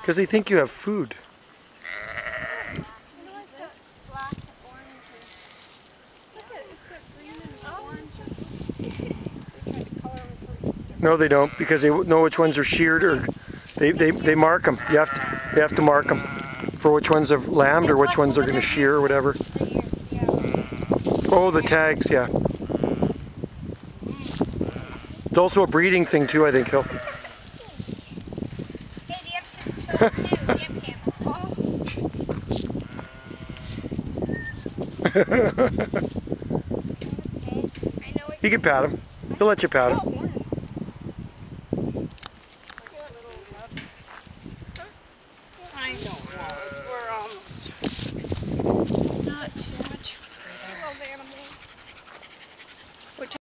Because they think you have food. No, they don't, because they know which ones are sheared, or they mark them. They have to mark them for which ones have lambed or which ones are going to shear or whatever. Oh, the tags, yeah. It's also a breeding thing too, I think, Hill. You can pat him. He'll let you pat him.